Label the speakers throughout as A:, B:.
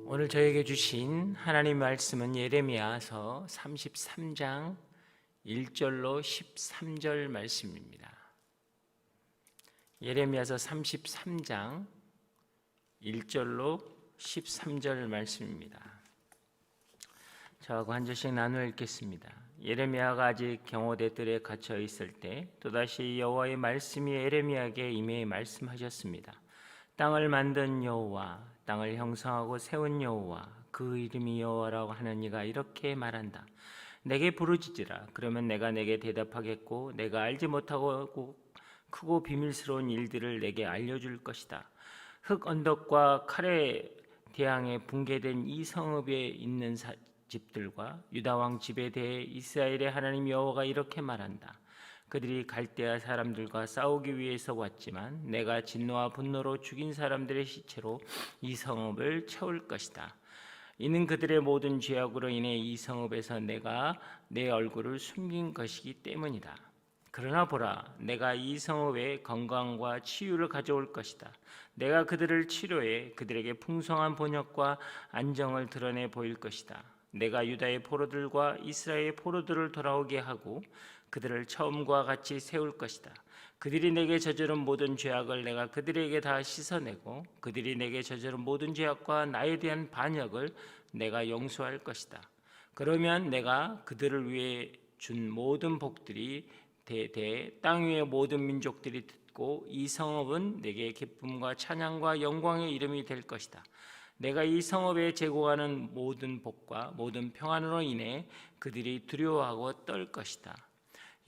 A: 오늘 저에게 주신 하나님 말씀은 예레미야서 33장 1절로 13절 말씀입니다. 예레미야서 33장 1절로 13절 말씀입니다. 저하고 한 절씩 나누어 읽겠습니다. 예레미야가 아직 경호대 뜰에 갇혀 있을 때 또다시 여호와의 말씀이 예레미야에게 임해 말씀하셨습니다. 땅을 만든 여호와, 땅을 형성하고 세운 여호와, 그 이름이 여호와라고 하는 이가 이렇게 말한다. 내게 부르짖으라. 그러면 내가 내게 대답하겠고 내가 알지 못하고 크고 비밀스러운 일들을 내게 알려줄 것이다. 흙 언덕과 칼의 대항에 붕괴된 이 성읍에 있는 집들과 유다 왕 집에 대해 이스라엘의 하나님 여호와가 이렇게 말한다. 그들이 갈대아 사람들과 싸우기 위해서 왔지만 내가 진노와 분노로 죽인 사람들의 시체로 이 성읍을 채울 것이다. 이는 그들의 모든 죄악으로 인해 이 성읍에서 내가 내 얼굴을 숨긴 것이기 때문이다. 그러나 보라, 내가 이 성읍에 건강과 치유를 가져올 것이다. 내가 그들을 치료해 그들에게 풍성한 번역과 안정을 드러내 보일 것이다. 내가 유다의 포로들과 이스라엘의 포로들을 돌아오게 하고 그들을 처음과 같이 세울 것이다. 그들이 내게 저지른 모든 죄악을 내가 그들에게 다 씻어내고 그들이 내게 저지른 모든 죄악과 나에 대한 반역을 내가 용서할 것이다. 그러면 내가 그들을 위해 준 모든 복들이 대대 땅 위의 모든 민족들이 듣고 이 성읍은 내게 기쁨과 찬양과 영광의 이름이 될 것이다. 내가 이 성읍에 제공하는 모든 복과 모든 평안으로 인해 그들이 두려워하고 떨 것이다.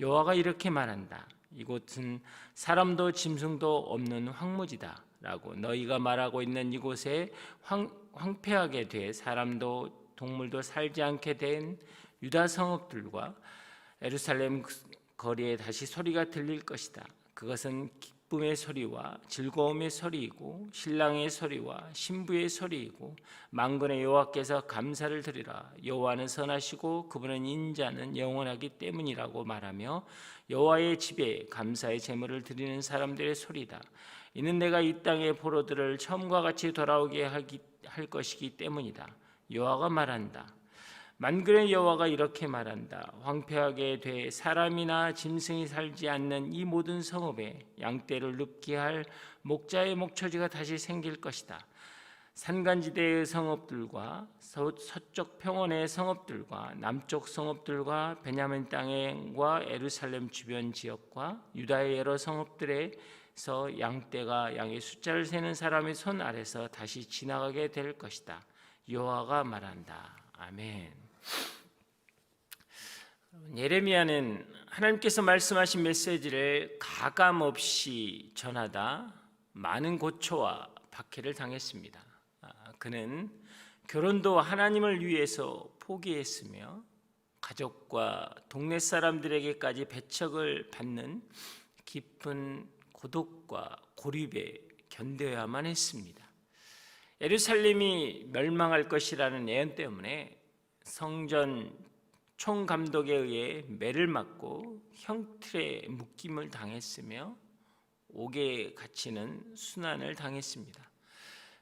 A: 여호와가 이렇게 말한다. 이곳은 사람도 짐승도 없는 황무지다 라고 너희가 말하고 있는 이곳에 황폐하게 돼 사람도 동물도 살지 않게 된 유다 성읍들과 예루살렘 거리에 다시 소리가 들릴 것이다. 그것은 기쁨의 소리와 즐거움의 소리이고 신랑의 소리와 신부의 소리이고 만군의 여호와께서 감사를 드리라. 여호와는 선하시고 그분은 인자는 영원하기 때문이라고 말하며 여호와의 집에 감사의 제물을 드리는 사람들의 소리다. 이는 내가 이 땅의 포로들을 처음과 같이 돌아오게 할 것이기 때문이다. 여호와가 말한다. 만군의 여호와가 이렇게 말한다. 황폐하게 돼 사람이나 짐승이 살지 않는 이 모든 성읍에 양떼를 눕게 할 목자의 목초지가 다시 생길 것이다. 산간지대의 성읍들과 서쪽 평원의 성읍들과 남쪽 성읍들과 베냐민 땅과 예루살렘 주변 지역과 유다의 여러 성읍들에서 양떼가 양의 숫자를 세는 사람의 손 아래서 다시 지나가게 될 것이다. 여호와가 말한다. 아멘. 예레미야는 하나님께서 말씀하신 메시지를 가감없이 전하다 많은 고초와 박해를 당했습니다. 그는 결혼도 하나님을 위해서 포기했으며 가족과 동네 사람들에게까지 배척을 받는 깊은 고독과 고립에 견뎌야만 했습니다. 예루살렘이 멸망할 것이라는 예언 때문에 성전 총감독에 의해 매를 맞고 형틀에 묶임을 당했으며 옥에 갇히는 순환을 당했습니다.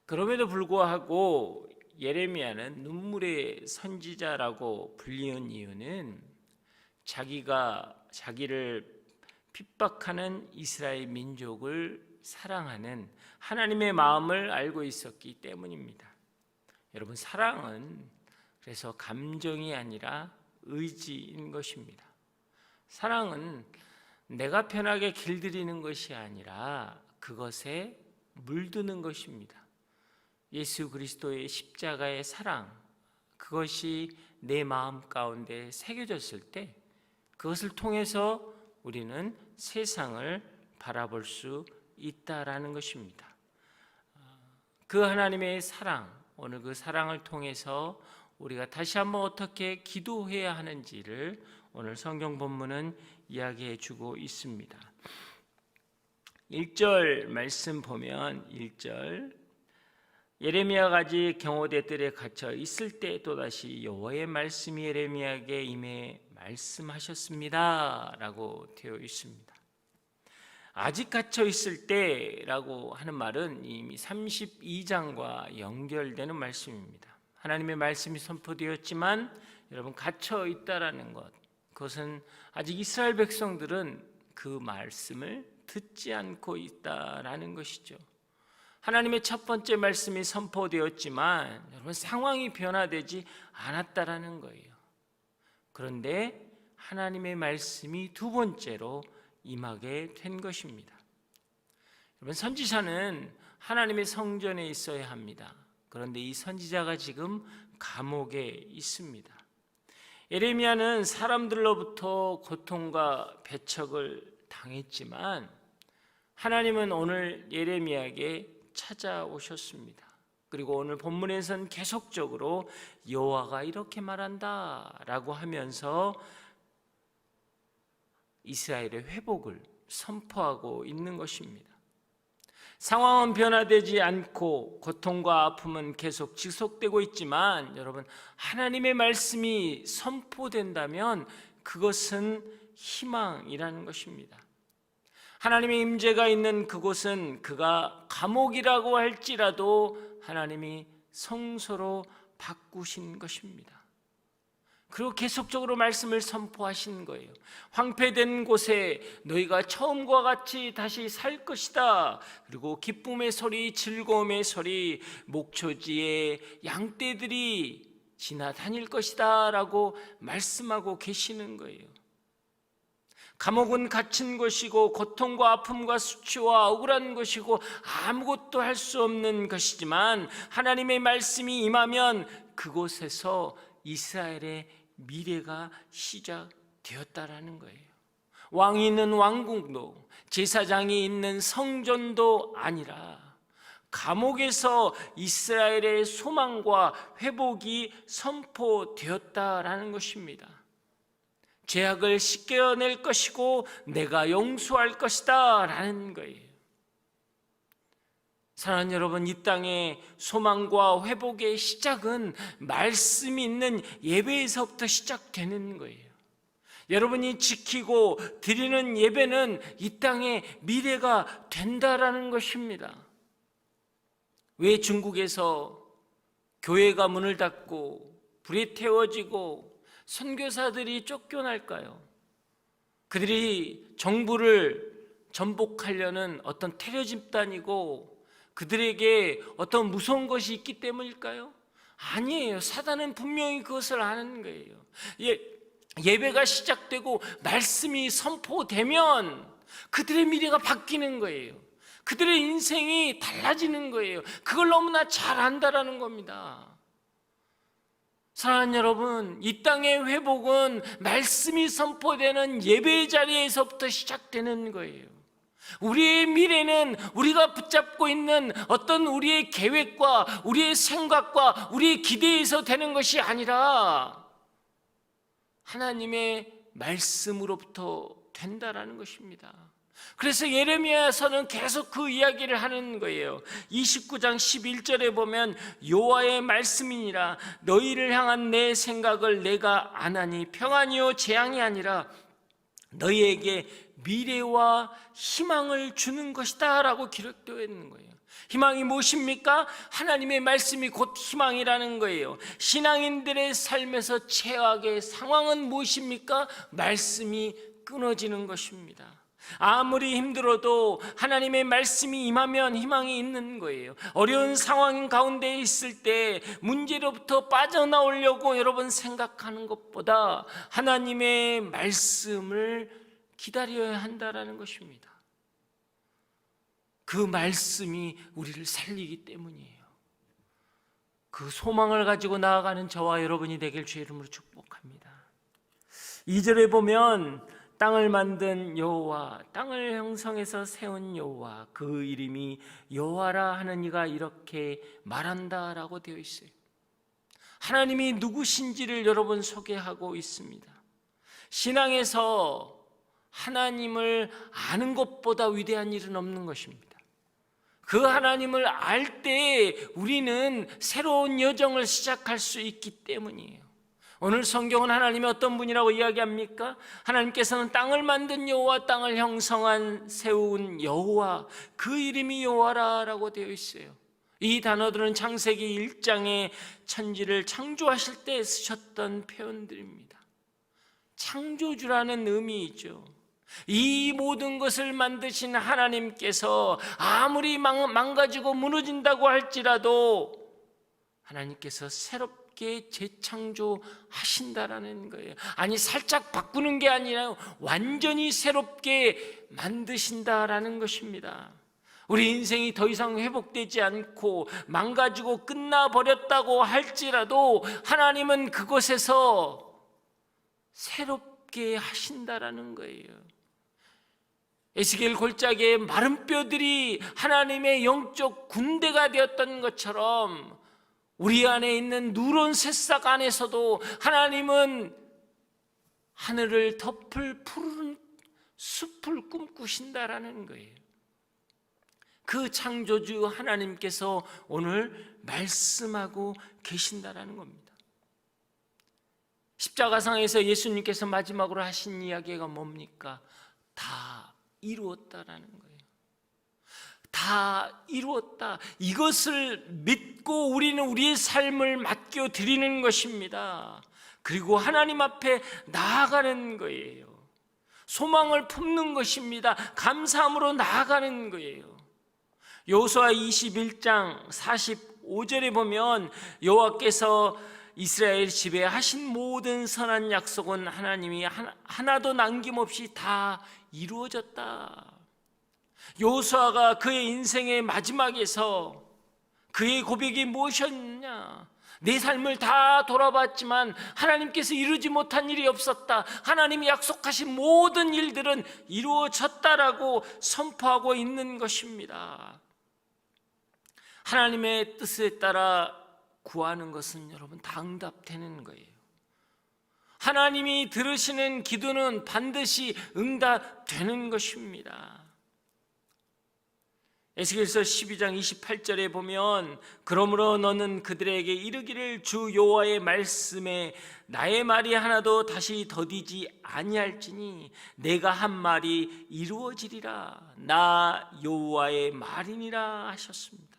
A: 그럼에도 불구하고 예레미야는 눈물의 선지자라고 불리는 이유는 자기를 핍박하는 이스라엘 민족을 사랑하는 하나님의 마음을 알고 있었기 때문입니다. 여러분, 사랑은 그래서 감정이 아니라 의지인 것입니다. 사랑은 내가 편하게 길들이는 것이 아니라 그것에 물드는 것입니다. 예수 그리스도의 십자가의 사랑, 그것이 내 마음 가운데 새겨졌을 때 그것을 통해서 우리는 세상을 바라볼 수 있다라는 것입니다. 그 하나님의 사랑, 오늘 그 사랑을 통해서 우리가 다시 한번 어떻게 기도해야 하는지를 오늘 성경 본문은 이야기해 주고 있습니다. 1절 말씀 보면 1절 예레미야가 아직 경호대 뜰에 갇혀 있을 때 또다시 여호와의 말씀이 예레미야에게 임해 말씀하셨습니다 라고 되어 있습니다. 아직 갇혀 있을 때라고 하는 말은 이미 32장과 연결되는 말씀입니다. 하나님의 말씀이 선포되었지만 여러분 갇혀 있다라는 것, 그것은 아직 이스라엘 백성들은 그 말씀을 듣지 않고 있다라는 것이죠. 하나님의 첫 번째 말씀이 선포되었지만 여러분 상황이 변화되지 않았다라는 거예요. 그런데 하나님의 말씀이 두 번째로 임하게 된 것입니다. 여러분 선지자는 하나님의 성전에 있어야 합니다. 그런데 이 선지자가 지금 감옥에 있습니다. 예레미야는 사람들로부터 고통과 배척을 당했지만 하나님은 오늘 예레미야에게 찾아오셨습니다. 그리고 오늘 본문에서는 계속적으로 여호와가 이렇게 말한다라고 하면서 이스라엘의 회복을 선포하고 있는 것입니다. 상황은 변화되지 않고 고통과 아픔은 계속 지속되고 있지만 여러분 하나님의 말씀이 선포된다면 그것은 희망이라는 것입니다. 하나님의 임재가 있는 그곳은 그가 감옥이라고 할지라도 하나님이 성소로 바꾸신 것입니다. 그리고 계속적으로 말씀을 선포하신 거예요. 황폐된 곳에 너희가 처음과 같이 다시 살 것이다. 그리고 기쁨의 소리, 즐거움의 소리, 목초지에 양떼들이 지나다닐 것이다 라고 말씀하고 계시는 거예요. 감옥은 갇힌 것이고 고통과 아픔과 수치와 억울한 것이고 아무것도 할 수 없는 것이지만 하나님의 말씀이 임하면 그곳에서 이스라엘의 미래가 시작되었다라는 거예요. 왕이 있는 왕궁도 제사장이 있는 성전도 아니라 감옥에서 이스라엘의 소망과 회복이 선포되었다라는 것입니다. 죄악을 씻겨낼 것이고 내가 용서할 것이다 라는 거예요. 사랑하는 여러분, 이 땅의 소망과 회복의 시작은 말씀이 있는 예배에서부터 시작되는 거예요. 여러분이 지키고 드리는 예배는 이 땅의 미래가 된다라는 것입니다. 왜 중국에서 교회가 문을 닫고 불이 태워지고 선교사들이 쫓겨날까요? 그들이 정부를 전복하려는 어떤 테러 집단이고 그들에게 어떤 무서운 것이 있기 때문일까요? 아니에요. 사단은 분명히 그것을 아는 거예요. 예배가 시작되고 말씀이 선포되면 그들의 미래가 바뀌는 거예요. 그들의 인생이 달라지는 거예요. 그걸 너무나 잘 안다라는 겁니다. 사랑하는 여러분, 이 땅의 회복은 말씀이 선포되는 예배의 자리에서부터 시작되는 거예요. 우리의 미래는 우리가 붙잡고 있는 어떤 우리의 계획과 우리의 생각과 우리의 기대에서 되는 것이 아니라 하나님의 말씀으로부터 된다라는 것입니다. 그래서 예레미야서는 계속 그 이야기를 하는 거예요. 29장 11절에 보면 여호와의 말씀이니라 너희를 향한 내 생각을 내가 아나니 평안이요 재앙이 아니라 너희에게 미래와 희망을 주는 것이다 라고 기록되어 있는 거예요. 희망이 무엇입니까? 하나님의 말씀이 곧 희망이라는 거예요. 신앙인들의 삶에서 최악의 상황은 무엇입니까? 말씀이 끊어지는 것입니다. 아무리 힘들어도 하나님의 말씀이 임하면 희망이 있는 거예요. 어려운 상황 가운데 있을 때 문제로부터 빠져나오려고 여러분 생각하는 것보다 하나님의 말씀을 기다려야 한다라는 것입니다. 그 말씀이 우리를 살리기 때문이에요. 그 소망을 가지고 나아가는 저와 여러분이 되길 주의 이름으로 축복합니다. 2절에 보면 땅을 만든 여호와, 땅을 형성해서 세운 여호와, 그 이름이 여호와라 하는 이가 이렇게 말한다라고 되어 있어요. 하나님이 누구신지를 여러분 소개하고 있습니다. 신앙에서 하나님을 아는 것보다 위대한 일은 없는 것입니다. 그 하나님을 알 때 우리는 새로운 여정을 시작할 수 있기 때문이에요. 오늘 성경은 하나님이 어떤 분이라고 이야기합니까? 하나님께서는 땅을 만든 여호와, 땅을 형성한 세운 여호와, 그 이름이 여호와라라고 되어 있어요. 이 단어들은 창세기 1장에 천지를 창조하실 때 쓰셨던 표현들입니다. 창조주라는 의미이죠. 이 모든 것을 만드신 하나님께서 아무리 망가지고 무너진다고 할지라도 하나님께서 새롭게 재창조하신다라는 거예요. 아니, 살짝 바꾸는 게 아니라 완전히 새롭게 만드신다라는 것입니다. 우리 인생이 더 이상 회복되지 않고 망가지고 끝나버렸다고 할지라도 하나님은 그곳에서 새롭게 하신다라는 거예요. 에스겔 골짜기에 마른 뼈들이 하나님의 영적 군대가 되었던 것처럼 우리 안에 있는 누런 새싹 안에서도 하나님은 하늘을 덮을 푸른 숲을 꿈꾸신다라는 거예요. 그 창조주 하나님께서 오늘 말씀하고 계신다라는 겁니다. 십자가상에서 예수님께서 마지막으로 하신 이야기가 뭡니까? 다 이루었다라는 거예요. 다 이루었다. 이것을 믿고 우리는 우리의 삶을 맡겨 드리는 것입니다. 그리고 하나님 앞에 나아가는 거예요. 소망을 품는 것입니다. 감사함으로 나아가는 거예요. 여호수아 21장 45절에 보면 여호와께서 이스라엘 집에 하신 모든 선한 약속은 하나님이 하나도 남김없이 다 이루어졌다. 여호수아가 그의 인생의 마지막에서 그의 고백이 무엇이었냐? 내 삶을 다 돌아봤지만 하나님께서 이루지 못한 일이 없었다. 하나님이 약속하신 모든 일들은 이루어졌다라고 선포하고 있는 것입니다. 하나님의 뜻에 따라 구하는 것은 여러분 다 응답되는 거예요. 하나님이 들으시는 기도는 반드시 응답되는 것입니다. 에스겔서 12장 28절에 보면 그러므로 너는 그들에게 이르기를 주 여호와의 말씀에 나의 말이 하나도 다시 더디지 아니할지니 내가 한 말이 이루어지리라. 나 여호와의 말이니라 하셨습니다.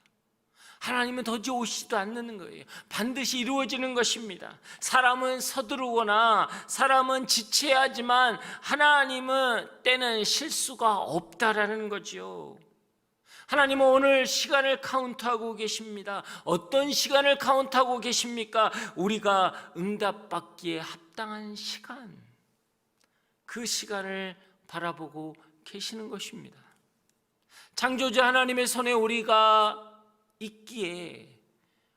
A: 하나님은 더디 오시지도 않는 거예요. 반드시 이루어지는 것입니다. 사람은 서두르거나 사람은 지체하지만 하나님은 때는 실수가 없다라는 거죠. 하나님은 오늘 시간을 카운트하고 계십니다. 어떤 시간을 카운트하고 계십니까? 우리가 응답받기에 합당한 시간, 그 시간을 바라보고 계시는 것입니다. 창조주 하나님의 손에 우리가 있기에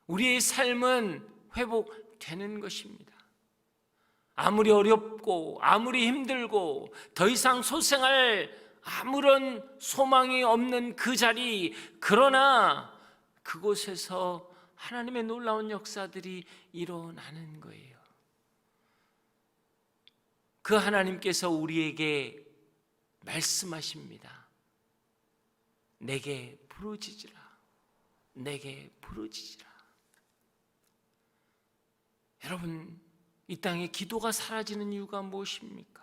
A: 우리의 삶은 회복되는 것입니다. 아무리 어렵고 아무리 힘들고 더 이상 소생할 아무런 소망이 없는 그 자리, 그러나 그곳에서 하나님의 놀라운 역사들이 일어나는 거예요. 그 하나님께서 우리에게 말씀하십니다. 내게 부르짖으라. 내게 부르짖으라. 여러분, 이 땅에 기도가 사라지는 이유가 무엇입니까?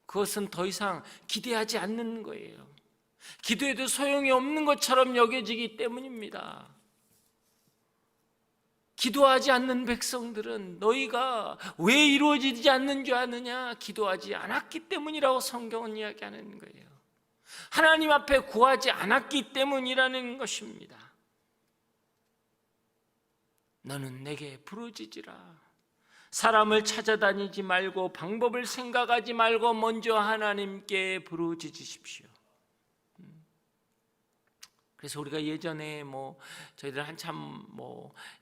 A: 그것은 더 이상 기대하지 않는 거예요. 기도해도 소용이 없는 것처럼 여겨지기 때문입니다. 기도하지 않는 백성들은 너희가 왜 이루어지지 않는 줄 아느냐? 기도하지 않았기 때문이라고 성경은 이야기하는 거예요. 하나님 앞에 구하지 않았기 때문이라는 것입니다. 너는 내게 부르짖으라. 사람을 찾아다니지 말고 방법을 생각하지 말고 먼저 하나님께 부르짖으십시오. 그래서 우리가 예전에 저희들 한참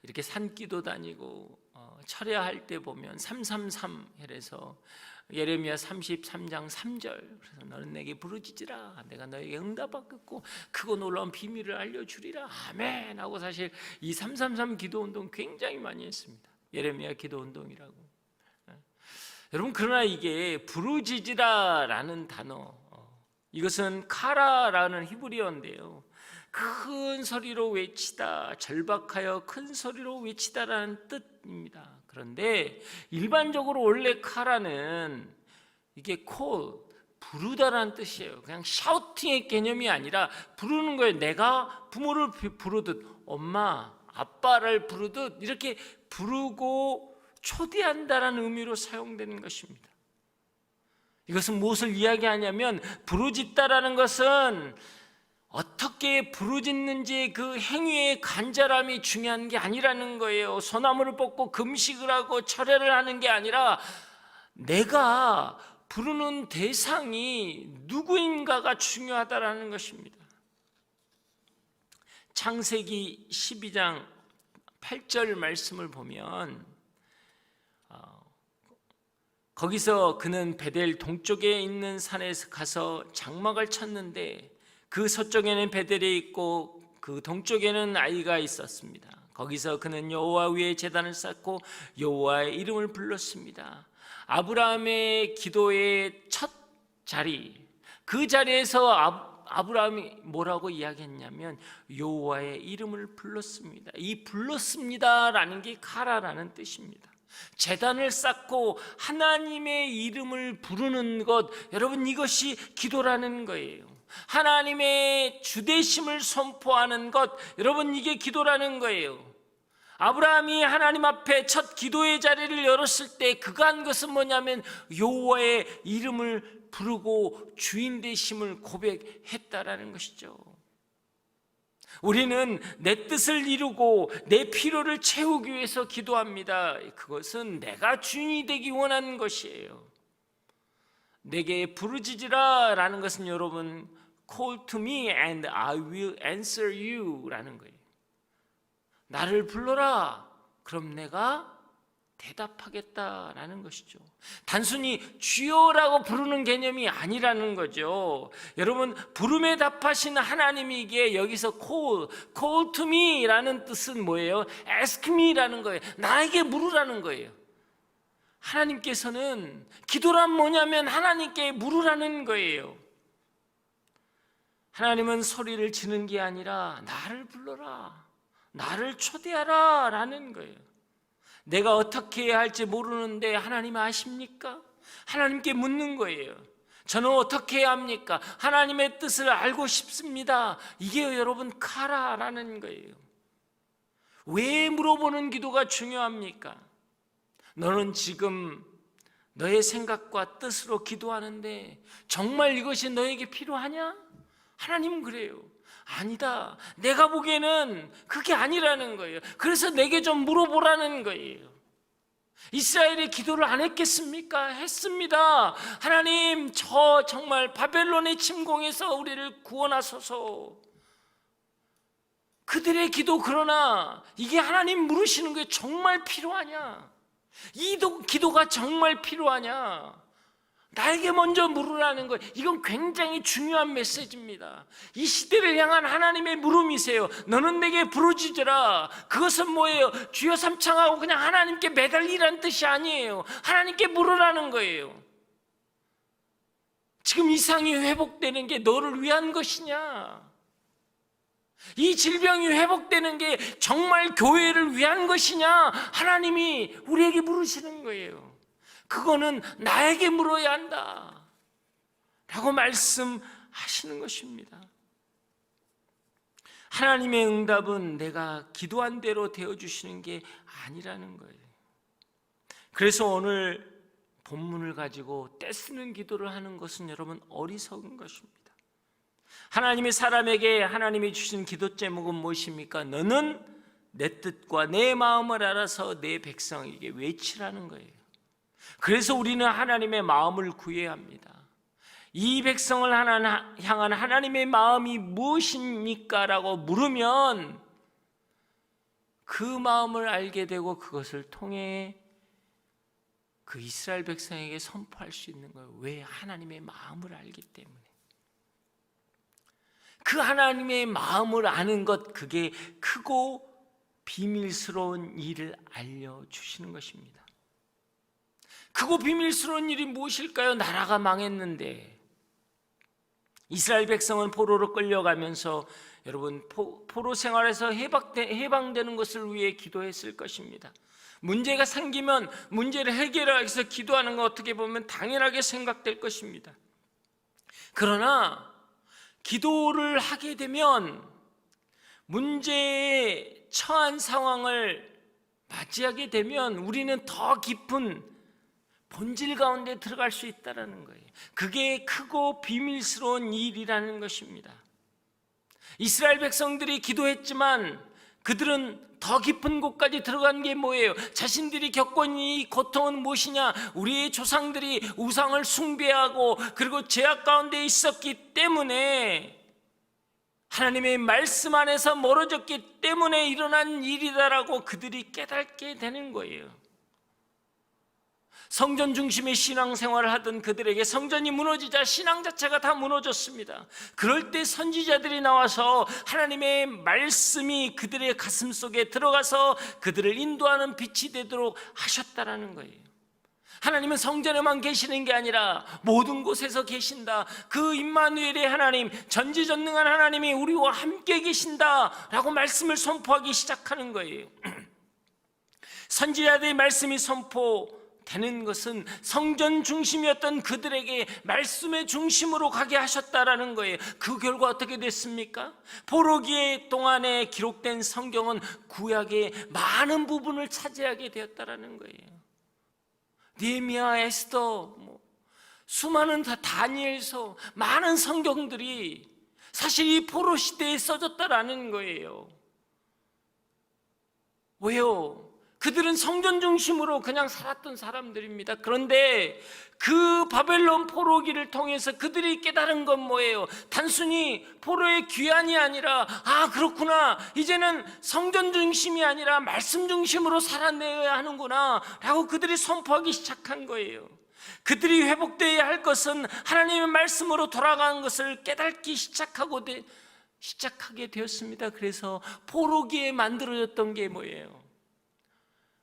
A: 이렇게 산기도 다니고 철야할 때 보면 333 해서 예레미야 33장 3절, 그래서 너는 내게 부르짖으라. 내가 너에게 응답하겠고 크고 놀라운 비밀을 알려주리라. 아멘 하고 사실 이 333 기도운동 굉장히 많이 했습니다. 예레미야 기도운동이라고. 여러분, 그러나 이게 부르짖으라라는 단어, 이것은 카라라는 히브리어인데요, 큰 소리로 외치다, 절박하여 큰 소리로 외치다라는 뜻입니다. 그런데 일반적으로 원래 카라는 이게 call, 부르다라는 뜻이에요. 그냥 샤우팅의 개념이 아니라 부르는 거예요. 내가 부모를 부르듯, 엄마, 아빠를 부르듯 이렇게 부르고 초대한다라는 의미로 사용되는 것입니다. 이것은 무엇을 이야기하냐면, 부르짖다라는 것은 어떻게 부르짖는지 그 행위의 간절함이 중요한 게 아니라는 거예요. 소나무를 뽑고 금식을 하고 철회를 하는 게 아니라 내가 부르는 대상이 누구인가가 중요하다라는 것입니다. 창세기 12장 8절 말씀을 보면 거기서 그는 베델 동쪽에 있는 산에서 가서 장막을 쳤는데 그 서쪽에는 베델이 있고 그 동쪽에는 아이가 있었습니다. 거기서 그는 여호와 위에 제단을 쌓고 여호와의 이름을 불렀습니다. 아브라함의 기도의 첫 자리, 그 자리에서 아브라함이 뭐라고 이야기했냐면 여호와의 이름을 불렀습니다. 이 불렀습니다라는 게 카라라는 뜻입니다. 제단을 쌓고 하나님의 이름을 부르는 것, 여러분 이것이 기도라는 거예요. 하나님의 주되심을 선포하는 것, 여러분 이게 기도라는 거예요. 아브라함이 하나님 앞에 첫 기도의 자리를 열었을 때 그가 한 것은 뭐냐면 여호와의 이름을 부르고 주인 되심을 고백했다라는 것이죠. 우리는 내 뜻을 이루고 내 필요를 채우기 위해서 기도합니다. 그것은 내가 주인이 되기 원하는 것이에요. 내게 부르짖으라 라는 것은 여러분 Call to me and I will answer you 라는 거예요. 나를 불러라, 그럼 내가 대답하겠다라는 것이죠. 단순히 주여라고 부르는 개념이 아니라는 거죠. 여러분, 부름에 답하시는 하나님이기에 여기서 call to me 라는 뜻은 뭐예요? ask me 라는 거예요. 나에게 물으라는 거예요. 하나님께서는 기도란 뭐냐면 하나님께 물으라는 거예요. 하나님은 소리를 지는 게 아니라 나를 불러라, 나를 초대하라 라는 거예요. 내가 어떻게 해야 할지 모르는데 하나님 아십니까? 하나님께 묻는 거예요. 저는 어떻게 해야 합니까? 하나님의 뜻을 알고 싶습니다. 이게 여러분 카라라는 거예요. 왜 물어보는 기도가 중요합니까? 너는 지금 너의 생각과 뜻으로 기도하는데 정말 이것이 너에게 필요하냐? 하나님은 그래요. 아니다, 내가 보기에는 그게 아니라는 거예요. 그래서 내게 좀 물어보라는 거예요. 이스라엘이 기도를 안 했겠습니까? 했습니다. 하나님, 저 정말 바벨론의 침공에서 우리를 구원하소서. 그들의 기도, 그러나 이게 하나님 물으시는 게 정말 필요하냐? 이 기도가 정말 필요하냐? 나에게 먼저 물으라는 거예요. 이건 굉장히 중요한 메시지입니다. 이 시대를 향한 하나님의 물음이세요. 너는 내게 부르짖으라. 그것은 뭐예요? 주여 삼창하고 그냥 하나님께 매달리라는 뜻이 아니에요. 하나님께 물으라는 거예요. 지금 이상이 회복되는 게 너를 위한 것이냐? 이 질병이 회복되는 게 정말 교회를 위한 것이냐? 하나님이 우리에게 물으시는 거예요. 그거는 나에게 물어야 한다 라고 말씀하시는 것입니다. 하나님의 응답은 내가 기도한 대로 되어주시는 게 아니라는 거예요. 그래서 오늘 본문을 가지고 떼쓰는 기도를 하는 것은 여러분 어리석은 것입니다. 하나님이 사람에게 하나님이 주신 기도 제목은 무엇입니까? 너는 내 뜻과 내 마음을 알아서 내 백성에게 외치라는 거예요. 그래서 우리는 하나님의 마음을 구해야 합니다. 이 백성을 향한 하나님의 마음이 무엇입니까? 라고 물으면 그 마음을 알게 되고 그것을 통해 그 이스라엘 백성에게 선포할 수 있는 거예요. 왜? 하나님의 마음을 알기 때문에. 그 하나님의 마음을 아는 것, 그게 크고 비밀스러운 일을 알려주시는 것입니다. 크고 비밀스러운 일이 무엇일까요? 나라가 망했는데 이스라엘 백성은 포로로 끌려가면서 여러분 포로 생활에서 해방되는 것을 위해 기도했을 것입니다. 문제가 생기면 문제를 해결하기 위해서 기도하는 건 어떻게 보면 당연하게 생각될 것입니다. 그러나 기도를 하게 되면 문제에 처한 상황을 맞이하게 되면 우리는 더 깊은 본질 가운데 들어갈 수 있다는 거예요. 그게 크고 비밀스러운 일이라는 것입니다. 이스라엘 백성들이 기도했지만 그들은 더 깊은 곳까지 들어간 게 뭐예요? 자신들이 겪고 있는 이 고통은 무엇이냐? 우리의 조상들이 우상을 숭배하고 그리고 죄악 가운데 있었기 때문에, 하나님의 말씀 안에서 멀어졌기 때문에 일어난 일이다라고 그들이 깨닫게 되는 거예요. 성전 중심의 신앙생활을 하던 그들에게 성전이 무너지자 신앙 자체가 다 무너졌습니다. 그럴 때 선지자들이 나와서 하나님의 말씀이 그들의 가슴 속에 들어가서 그들을 인도하는 빛이 되도록 하셨다라는 거예요. 하나님은 성전에만 계시는 게 아니라 모든 곳에서 계신다. 그 임마누엘의 하나님, 전지전능한 하나님이 우리와 함께 계신다라고 말씀을 선포하기 시작하는 거예요. 선지자들의 말씀이 선포되는 것은 성전 중심이었던 그들에게 말씀의 중심으로 가게 하셨다라는 거예요. 그 결과 어떻게 됐습니까? 포로기의 동안에 기록된 성경은 구약의 많은 부분을 차지하게 되었다라는 거예요. 느헤미야, 에스더, 수많은 다니엘서, 많은 성경들이 사실 이 포로 시대에 써졌다라는 거예요. 왜요? 그들은 성전 중심으로 그냥 살았던 사람들입니다. 그런데 그 바벨론 포로기를 통해서 그들이 깨달은 건 뭐예요? 단순히 포로의 귀환이 아니라, 그렇구나, 이제는 성전 중심이 아니라 말씀 중심으로 살아내야 하는구나 라고 그들이 선포하기 시작한 거예요. 그들이 회복되어야 할 것은 하나님의 말씀으로 돌아가는 것을 깨닫기 시작하게 되었습니다. 그래서 포로기에 만들어졌던 게 뭐예요?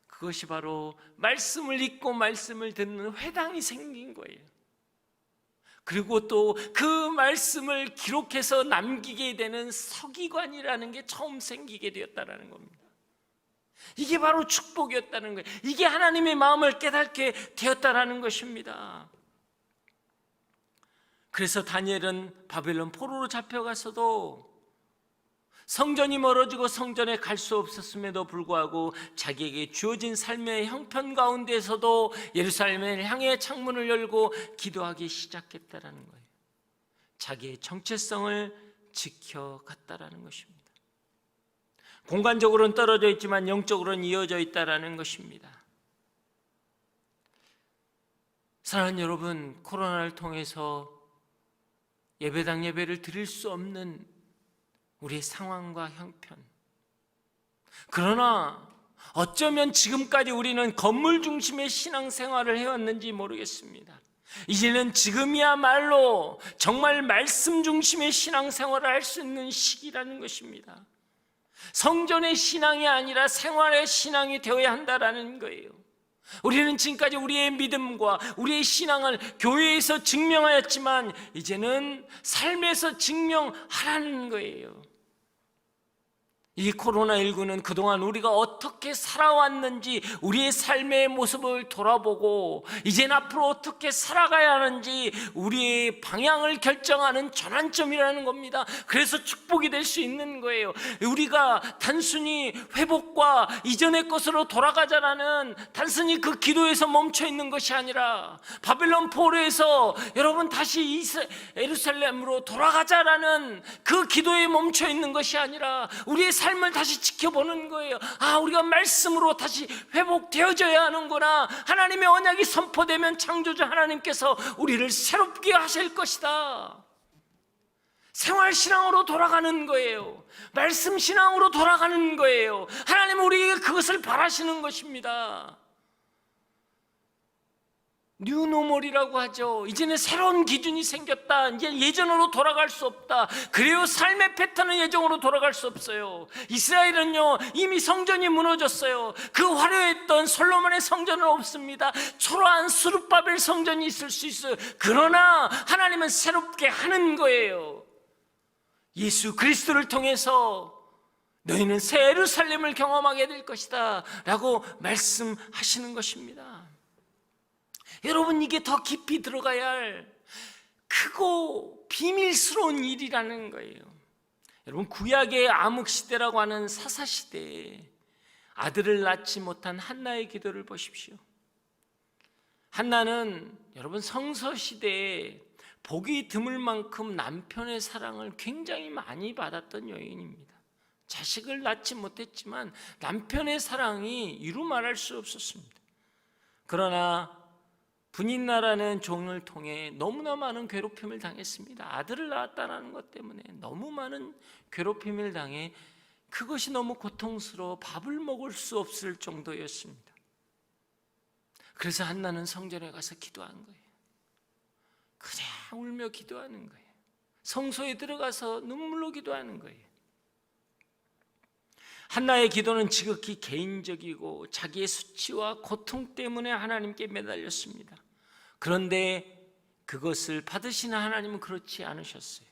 A: 그것이 바로 말씀을 읽고 말씀을 듣는 회당이 생긴 거예요. 그리고 또 그 말씀을 기록해서 남기게 되는 서기관이라는 게 처음 생기게 되었다는 겁니다. 이게 바로 축복이었다는 거예요. 이게 하나님의 마음을 깨닫게 되었다는 것입니다. 그래서 다니엘은 바벨론 포로로 잡혀가서도 성전이 멀어지고 성전에 갈 수 없었음에도 불구하고 자기에게 주어진 삶의 형편 가운데서도 예루살렘을 향해 창문을 열고 기도하기 시작했다라는 거예요. 자기의 정체성을 지켜갔다라는 것입니다. 공간적으로는 떨어져 있지만 영적으로는 이어져 있다라는 것입니다. 사랑하는 여러분, 코로나를 통해서 예배당 예배를 드릴 수 없는 우리의 상황과 형편, 그러나 어쩌면 지금까지 우리는 건물 중심의 신앙생활을 해왔는지 모르겠습니다. 이제는 지금이야말로 정말 말씀 중심의 신앙생활을 할 수 있는 시기라는 것입니다. 성전의 신앙이 아니라 생활의 신앙이 되어야 한다라는 거예요. 우리는 지금까지 우리의 믿음과 우리의 신앙을 교회에서 증명하였지만 이제는 삶에서 증명하라는 거예요. 이 코로나19는 그동안 우리가 어떻게 살아왔는지 우리의 삶의 모습을 돌아보고 이젠 앞으로 어떻게 살아가야 하는지 우리의 방향을 결정하는 전환점이라는 겁니다. 그래서 축복이 될 수 있는 거예요. 우리가 단순히 회복과 이전의 것으로 돌아가자라는 단순히 그 기도에서 멈춰 있는 것이 아니라 바벨론 포로에서 여러분 다시 예루살렘으로 돌아가자라는 그 기도에 멈춰 있는 것이 아니라 우리의 삶을 다시 지켜보는 거예요. 우리가 말씀으로 다시 회복되어져야 하는구나. 하나님의 언약이 선포되면 창조주 하나님께서 우리를 새롭게 하실 것이다. 생활신앙으로 돌아가는 거예요. 말씀신앙으로 돌아가는 거예요. 하나님은 우리에게 그것을 바라시는 것입니다. 뉴노멀이라고 하죠. 이제는 새로운 기준이 생겼다. 이제 예전으로 돌아갈 수 없다. 그래요, 삶의 패턴은 예전으로 돌아갈 수 없어요. 이스라엘은요, 이미 성전이 무너졌어요. 그 화려했던 솔로몬의 성전은 없습니다. 초라한 스룹바벨 성전이 있을 수 있어요. 그러나 하나님은 새롭게 하는 거예요. 예수 그리스도를 통해서 너희는 새 예루살렘을 경험하게 될 것이다 라고 말씀하시는 것입니다. 여러분, 이게 더 깊이 들어가야 할 크고 비밀스러운 일이라는 거예요. 여러분, 구약의 암흑시대라고 하는 사사시대에 아들을 낳지 못한 한나의 기도를 보십시오. 한나는 여러분 성서시대에 보기 드물 만큼 남편의 사랑을 굉장히 많이 받았던 여인입니다. 자식을 낳지 못했지만 남편의 사랑이 이루 말할 수 없었습니다. 그러나 분인나라는 종을 통해 너무나 많은 괴롭힘을 당했습니다. 아들을 낳았다는 것 때문에 너무 많은 괴롭힘을 당해 그것이 너무 고통스러워 밥을 먹을 수 없을 정도였습니다. 그래서 한나는 성전에 가서 기도한 거예요. 그냥 울며 기도하는 거예요. 성소에 들어가서 눈물로 기도하는 거예요. 한나의 기도는 지극히 개인적이고 자기의 수치와 고통 때문에 하나님께 매달렸습니다. 그런데 그것을 받으시는 하나님은 그렇지 않으셨어요.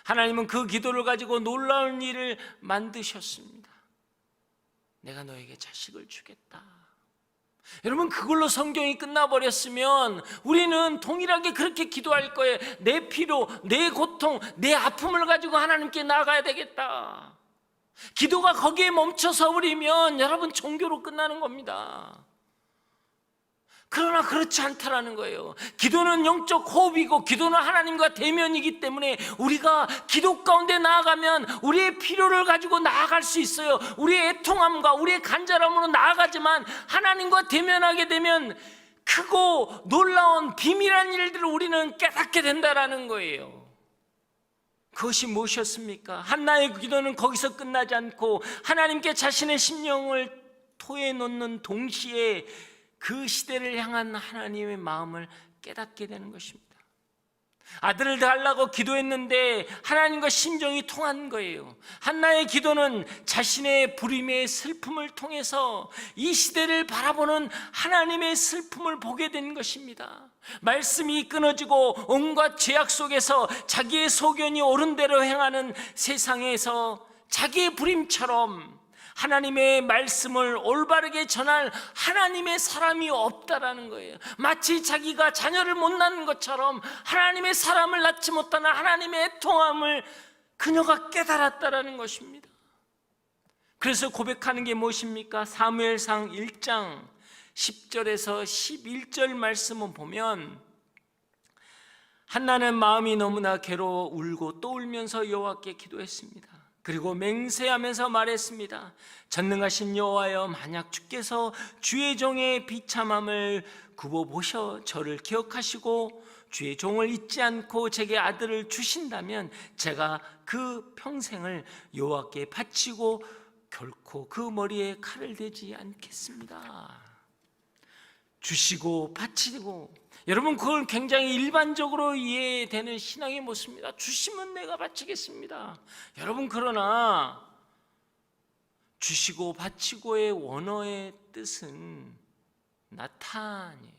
A: 하나님은 그 기도를 가지고 놀라운 일을 만드셨습니다. 내가 너에게 자식을 주겠다. 여러분, 그걸로 성경이 끝나버렸으면 우리는 동일하게 그렇게 기도할 거예요. 내 피로, 내 고통, 내 아픔을 가지고 하나님께 나아가야 되겠다. 기도가 거기에 멈춰서 버리면 여러분 종교로 끝나는 겁니다. 그러나 그렇지 않다라는 거예요. 기도는 영적 호흡이고 기도는 하나님과 대면이기 때문에 우리가 기도 가운데 나아가면 우리의 필요를 가지고 나아갈 수 있어요. 우리의 애통함과 우리의 간절함으로 나아가지만 하나님과 대면하게 되면 크고 놀라운 비밀한 일들을 우리는 깨닫게 된다라는 거예요. 그것이 무엇이었습니까? 한나의 기도는 거기서 끝나지 않고 하나님께 자신의 심령을 토해놓는 동시에 그 시대를 향한 하나님의 마음을 깨닫게 되는 것입니다. 아들을 달라고 기도했는데 하나님과 심정이 통한 거예요. 한나의 기도는 자신의 불임의 슬픔을 통해서 이 시대를 바라보는 하나님의 슬픔을 보게 된 것입니다. 말씀이 끊어지고 온갖 죄악 속에서 자기의 소견이 옳은 대로 행하는 세상에서 자기의 불임처럼 하나님의 말씀을 올바르게 전할 하나님의 사람이 없다라는 거예요. 마치 자기가 자녀를 못 낳는 것처럼 하나님의 사람을 낳지 못하는 하나님의 애통함을 그녀가 깨달았다라는 것입니다. 그래서 고백하는 게 무엇입니까? 사무엘상 1장 10절에서 11절 말씀을 보면 한나는 마음이 너무나 괴로워 울고 또 울면서 여호와께 기도했습니다. 그리고 맹세하면서 말했습니다. 전능하신 여호와여, 만약 주께서 주의 종의 비참함을 굽어보셔 저를 기억하시고 주의 종을 잊지 않고 제게 아들을 주신다면 제가 그 평생을 여호와께 바치고 결코 그 머리에 칼을 대지 않겠습니다. 주시고 바치고, 여러분 그걸 굉장히 일반적으로 이해되는 신앙의 모습입니다. 주시면 내가 바치겠습니다. 여러분, 그러나 주시고 바치고의 원어의 뜻은 나탄이에요.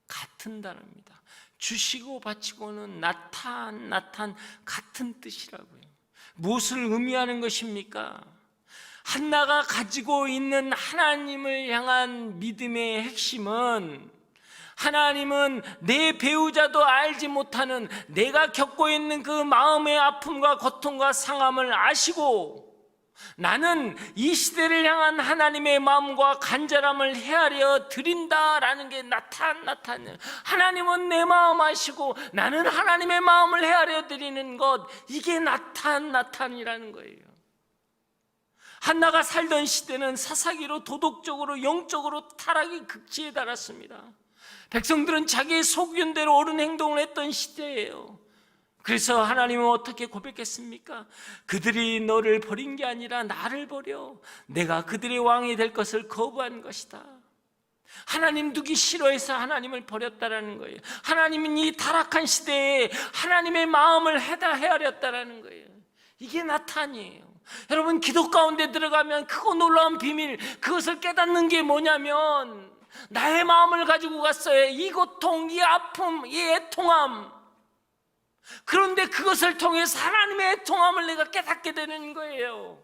A: 같은 단어입니다. 주시고 바치고는 나탄 같은 뜻이라고요. 무엇을 의미하는 것입니까? 한나가 가지고 있는 하나님을 향한 믿음의 핵심은, 하나님은 내 배우자도 알지 못하는 내가 겪고 있는 그 마음의 아픔과 고통과 상함을 아시고 나는 이 시대를 향한 하나님의 마음과 간절함을 헤아려 드린다라는 게 나탄이에요. 하나님은 내 마음 아시고 나는 하나님의 마음을 헤아려 드리는 것, 이게 나탄이라는 거예요. 한나가 살던 시대는 사사기로 도덕적으로 영적으로 타락이 극치에 달았습니다. 백성들은 자기의 소견대로 옳은 행동을 했던 시대예요. 그래서 하나님은 어떻게 고백했습니까? 그들이 너를 버린 게 아니라 나를 버려 내가 그들의 왕이 될 것을 거부한 것이다. 하나님 두기 싫어해서 하나님을 버렸다라는 거예요. 하나님은 이 타락한 시대에 하나님의 마음을 헤아렸다라는 거예요. 이게 나탄이에요. 여러분, 기도 가운데 들어가면 크고 놀라운 비밀, 그것을 깨닫는 게 뭐냐면, 나의 마음을 가지고 갔어요. 이 고통, 이 아픔, 이 애통함, 그런데 그것을 통해서 하나님의 애통함을 내가 깨닫게 되는 거예요.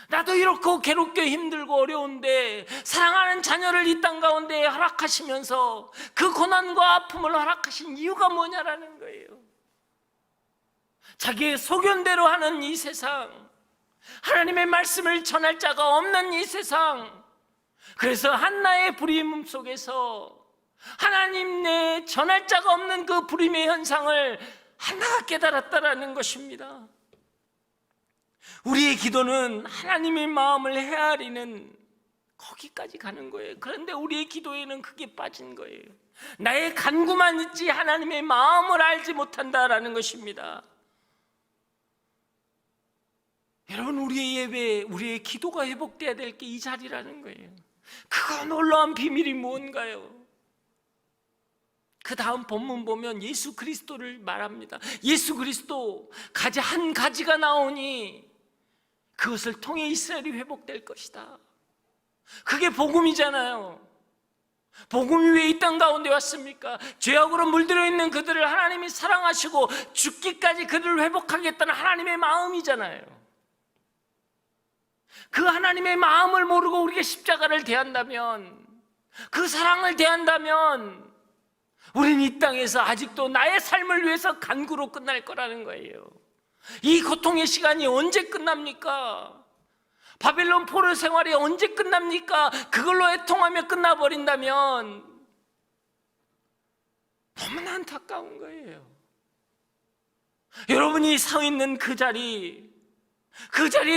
A: 나도 이렇게 괴롭게 힘들고 어려운데 사랑하는 자녀를 이 땅 가운데 허락하시면서 그 고난과 아픔을 허락하신 이유가 뭐냐라는 거예요. 자기의 소견대로 하는 이 세상, 하나님의 말씀을 전할 자가 없는 이 세상, 그래서 한나의 불임 속에서 하나님 내 전할 자가 없는 그 불임의 현상을 한나가 깨달았다라는 것입니다. 우리의 기도는 하나님의 마음을 헤아리는 거기까지 가는 거예요. 그런데 우리의 기도에는 그게 빠진 거예요. 나의 간구만 있지 하나님의 마음을 알지 못한다라는 것입니다. 여러분, 우리의 예배, 우리의 기도가 회복돼야 될 게 이 자리라는 거예요. 그 놀라운 비밀이 무언가요? 그 다음 본문 보면 예수 그리스도를 말합니다. 예수 그리스도 가지 한 가지가 나오니 그것을 통해 이스라엘이 회복될 것이다. 그게 복음이잖아요. 복음이 왜 이 땅 가운데 왔습니까? 죄악으로 물들어 있는 그들을 하나님이 사랑하시고 죽기까지 그들을 회복하겠다는 하나님의 마음이잖아요. 그 하나님의 마음을 모르고 우리가 십자가를 대한다면, 그 사랑을 대한다면 우리는 이 땅에서 아직도 나의 삶을 위해서 간구로 끝날 거라는 거예요. 이 고통의 시간이 언제 끝납니까? 바벨론 포로 생활이 언제 끝납니까? 그걸로 애통하며 끝나버린다면 너무나 안타까운 거예요. 여러분이 서 있는 그 자리에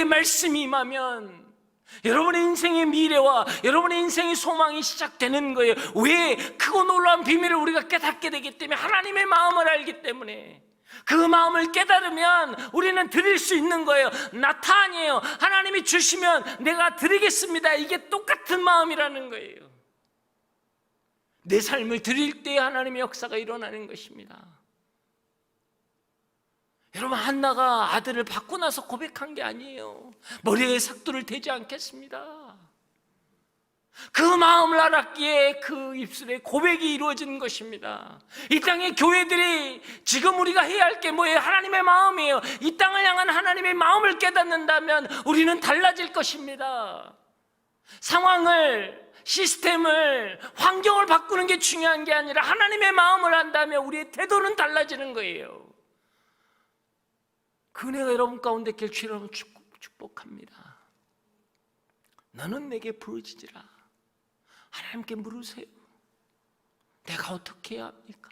A: 말씀이 임하면 여러분의 인생의 미래와 여러분의 인생의 소망이 시작되는 거예요. 왜? 크고 놀라운 비밀을 우리가 깨닫게 되기 때문에, 하나님의 마음을 알기 때문에. 그 마음을 깨달으면 우리는 드릴 수 있는 거예요. 나타아니에요. 하나님이 주시면 내가 드리겠습니다. 이게 똑같은 마음이라는 거예요. 내 삶을 드릴 때 하나님의 역사가 일어나는 것입니다. 여러분, 한나가 아들을 받고 나서 고백한 게 아니에요. 머리에 삭도를 대지 않겠습니다. 그 마음을 알았기에 그 입술에 고백이 이루어지는 것입니다. 이 땅의 교회들이 지금 우리가 해야 할 게 뭐예요? 하나님의 마음이에요. 이 땅을 향한 하나님의 마음을 깨닫는다면 우리는 달라질 것입니다. 상황을, 시스템을, 환경을 바꾸는 게 중요한 게 아니라 하나님의 마음을 안다면 우리의 태도는 달라지는 거예요. 그 은혜가 여러분 가운데 길 축복합니다. 너는 내게 부르짖으라. 하나님께 물으세요. 내가 어떻게 해야 합니까?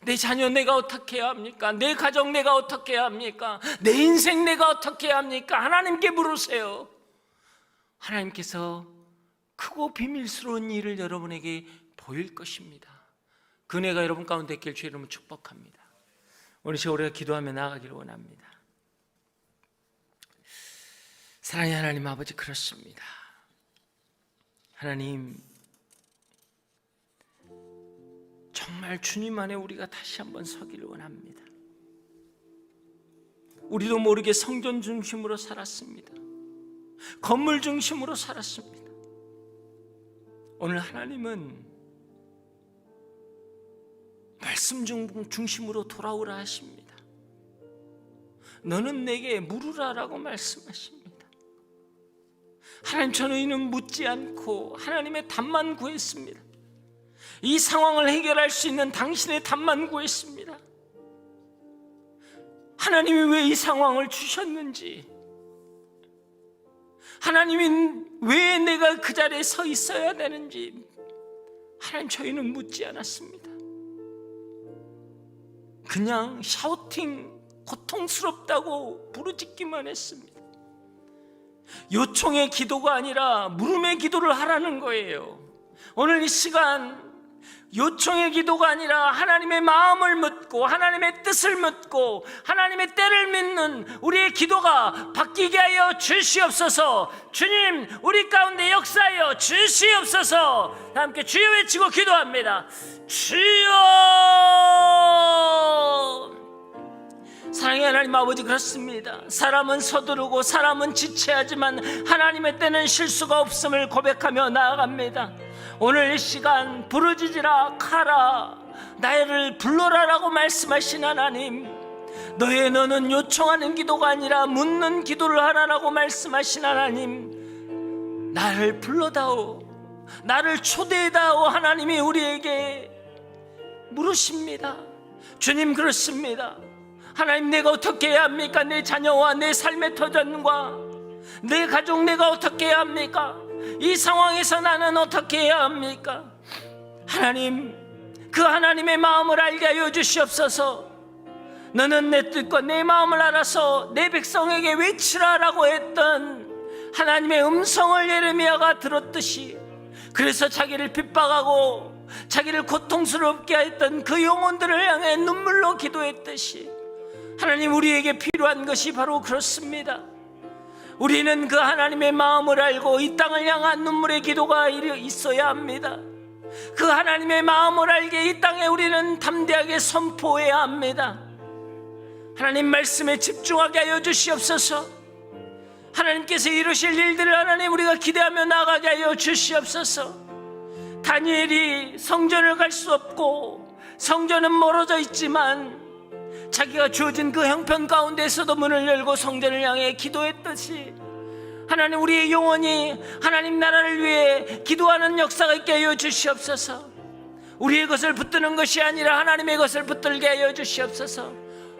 A: 내 자녀 내가 어떻게 해야 합니까? 내 가정 내가 어떻게 해야 합니까? 내 인생 내가 어떻게 해야 합니까? 하나님께 물으세요. 하나님께서 크고 비밀스러운 일을 여러분에게 보일 것입니다. 그 은혜가 여러분 가운데 있길 주의 이름으로 축복합니다. 오늘 시간 우리가 기도하며 나아가기를 원합니다. 사랑의 하나님 아버지, 그렇습니다. 하나님, 정말 주님 안에 우리가 다시 한번 서기를 원합니다. 우리도 모르게 성전 중심으로 살았습니다. 건물 중심으로 살았습니다. 오늘 하나님은 말씀 중심으로 돌아오라 하십니다. 너는 내게 물으라라고 말씀하십니다. 하나님, 저희는 묻지 않고 하나님의 답만 구했습니다. 이 상황을 해결할 수 있는 당신의 답만 구했습니다. 하나님이 왜 이 상황을 주셨는지, 하나님이 왜 내가 그 자리에 서 있어야 되는지 하나님, 저희는 묻지 않았습니다. 그냥 샤우팅, 고통스럽다고 부르짖기만 했습니다. 요청의 기도가 아니라 물음의 기도를 하라는 거예요. 오늘 이 시간 요청의 기도가 아니라 하나님의 마음을 묻고 하나님의 뜻을 묻고 하나님의 때를 믿는 우리의 기도가 바뀌게 하여 주시옵소서. 주님, 우리 가운데 역사하여 주시옵소서. 다 함께 주여 외치고 기도합니다. 주여! 사랑의 하나님 아버지, 그렇습니다. 사람은 서두르고 사람은 지체하지만 하나님의 때는 실수가 없음을 고백하며 나아갑니다. 오늘 이 시간 부르짖으라, 카라, 나를 불러라라고 말씀하신 하나님, 너는 요청하는 기도가 아니라 묻는 기도를 하라라고 말씀하신 하나님, 나를 불러다오, 나를 초대해다오. 하나님이 우리에게 물으십니다. 주님, 그렇습니다. 하나님, 내가 어떻게 해야 합니까? 내 자녀와 내 삶의 터전과 내 가족, 내가 어떻게 해야 합니까? 이 상황에서 나는 어떻게 해야 합니까? 하나님, 그 하나님의 마음을 알게 하여 주시옵소서. 너는 내 뜻과 내 마음을 알아서 내 백성에게 외치라라고 했던 하나님의 음성을 예레미야가 들었듯이, 그래서 자기를 핍박하고 자기를 고통스럽게 했던 그 영혼들을 향해 눈물로 기도했듯이, 하나님, 우리에게 필요한 것이 바로 그렇습니다. 우리는 그 하나님의 마음을 알고 이 땅을 향한 눈물의 기도가 있어야 합니다. 그 하나님의 마음을 알게 이 땅에 우리는 담대하게 선포해야 합니다. 하나님 말씀에 집중하게 하여 주시옵소서. 하나님께서 이루실 일들을 하나님 우리가 기대하며 나가게 하여 주시옵소서. 다니엘이 성전을 갈 수 없고 성전은 멀어져 있지만 자기가 주어진 그 형편 가운데서도 문을 열고 성전을 향해 기도했듯이, 하나님, 우리의 영혼이 하나님 나라를 위해 기도하는 역사가 있게 하여 주시옵소서. 우리의 것을 붙드는 것이 아니라 하나님의 것을 붙들게 하여 주시옵소서.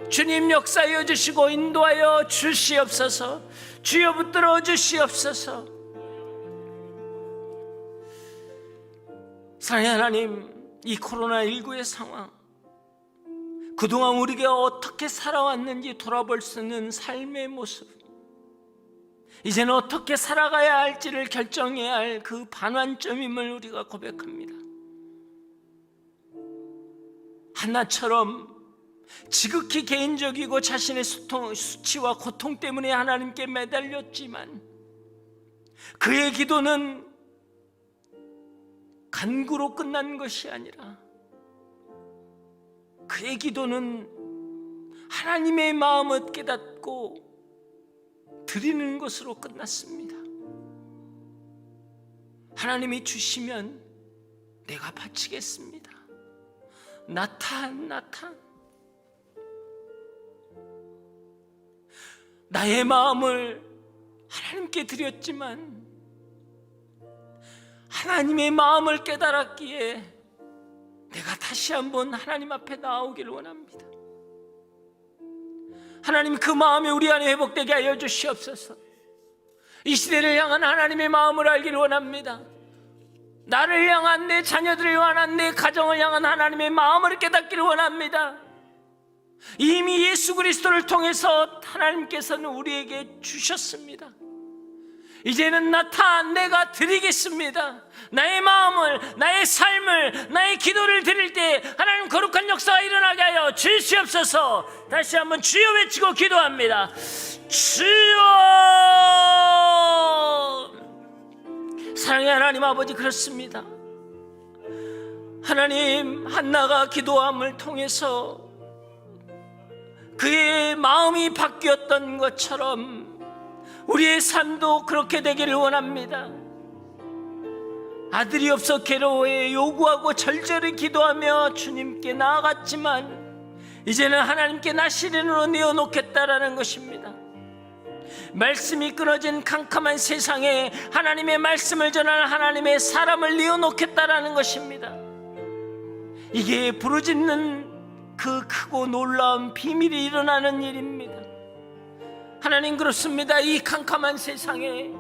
A: 주님, 역사하여 주시고 인도하여 주시옵소서. 주여, 붙들어 주시옵소서. 사랑의 하나님, 이 코로나19의 상황, 그동안 우리가 어떻게 살아왔는지 돌아볼 수 있는 삶의 모습, 이제는 어떻게 살아가야 할지를 결정해야 할 그 반환점임을 우리가 고백합니다. 한나처럼 지극히 개인적이고 자신의 수치와 고통 때문에 하나님께 매달렸지만, 그의 기도는 간구로 끝난 것이 아니라 그의 기도는 하나님의 마음을 깨닫고 드리는 것으로 끝났습니다. 하나님이 주시면 내가 바치겠습니다. 나탄. 나의 마음을 하나님께 드렸지만 하나님의 마음을 깨달았기에 내가 다시 한번 하나님 앞에 나오기를 원합니다. 하나님, 그 마음이 우리 안에 회복되게 하여 주시옵소서. 이 시대를 향한 하나님의 마음을 알기를 원합니다. 나를 향한, 내 자녀들을 향한, 내 가정을 향한 하나님의 마음을 깨닫기를 원합니다. 이미 예수 그리스도를 통해서 하나님께서는 우리에게 주셨습니다. 이제는 내가 드리겠습니다. 나의 마음을, 나의 삶을, 나의 기도를 드릴 때 하나님 거룩한 역사가 일어나게 하여 주시옵소서. 다시 한번 주여 외치고 기도합니다. 주여! 사랑의 하나님 아버지, 그렇습니다. 하나님, 한나가 기도함을 통해서 그의 마음이 바뀌었던 것처럼 우리의 삶도 그렇게 되기를 원합니다. 아들이 없어 괴로워해 요구하고 절절히 기도하며 주님께 나아갔지만 이제는 하나님께 나 시련으로 내어놓겠다라는 것입니다. 말씀이 끊어진 캄캄한 세상에 하나님의 말씀을 전하는 하나님의 사람을 내어놓겠다라는 것입니다. 이게 부르짖는 그 크고 놀라운 비밀이 일어나는 일입니다. 하나님, 그렇습니다. 이 캄캄한 세상에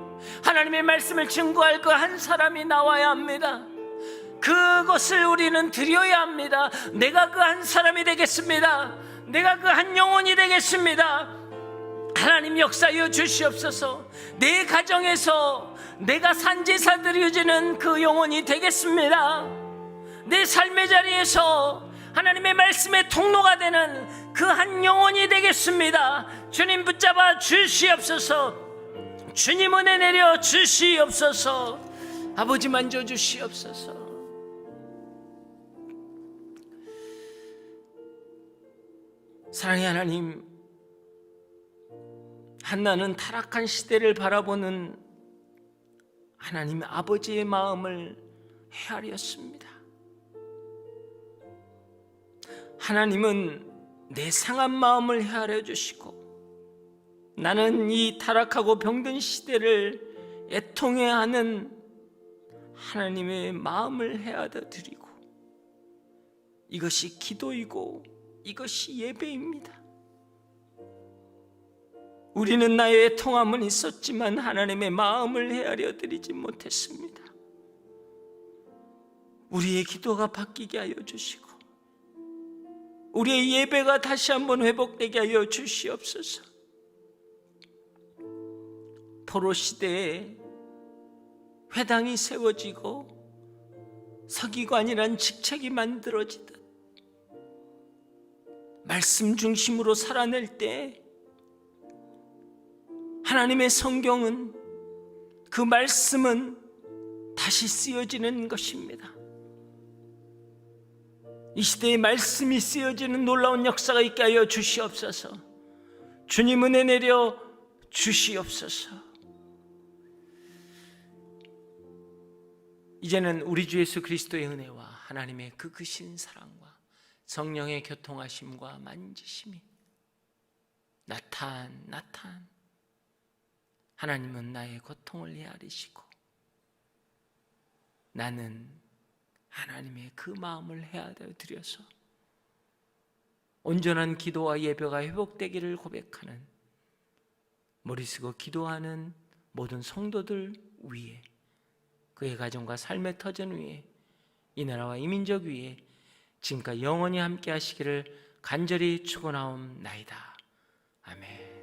A: 하나님의 말씀을 증거할 그 한 사람이 나와야 합니다. 그것을 우리는 드려야 합니다. 내가 그 한 사람이 되겠습니다. 내가 그 한 영혼이 되겠습니다. 하나님, 역사하여 주시옵소서. 내 가정에서 내가 산제사 드려지는 그 영혼이 되겠습니다. 내 삶의 자리에서 하나님의 말씀의 통로가 되는 그 한 영혼이 되겠습니다. 주님, 붙잡아 주시옵소서. 주님, 은혜 내려 주시옵소서. 아버지, 만져 주시옵소서. 사랑의 하나님, 한나는 타락한 시대를 바라보는 하나님의 아버지의 마음을 헤아렸습니다. 하나님은 내 상한 마음을 헤아려 주시고 나는 이 타락하고 병든 시대를 애통해야 하는 하나님의 마음을 헤아려 드리고, 이것이 기도이고 이것이 예배입니다. 우리는 나의 애통함은 있었지만 하나님의 마음을 헤아려 드리지 못했습니다. 우리의 기도가 바뀌게 하여 주시고 우리의 예배가 다시 한번 회복되게 하여 주시옵소서. 포로 시대에 회당이 세워지고 서기관이란 직책이 만들어지듯 말씀 중심으로 살아낼 때 하나님의 성경은, 그 말씀은 다시 쓰여지는 것입니다. 이 시대에 말씀이 쓰여지는 놀라운 역사가 있게 하여 주시옵소서. 주님 은혜 내려 주시옵소서. 이제는 우리 주 예수 그리스도의 은혜와 하나님의 그 크신 사랑과 성령의 교통하심과 만지심이 나탄 하나님은 나의 고통을 헤아리시고 나는 하나님의 그 마음을 헤아려 드려서 온전한 기도와 예배가 회복되기를 고백하는, 머리 쓰고 기도하는 모든 성도들 위에, 그의 가정과 삶의 터전 위에, 이 나라와 이 민족 위에 지금까지 영원히 함께 하시기를 간절히 축원하옵나이다. 아멘.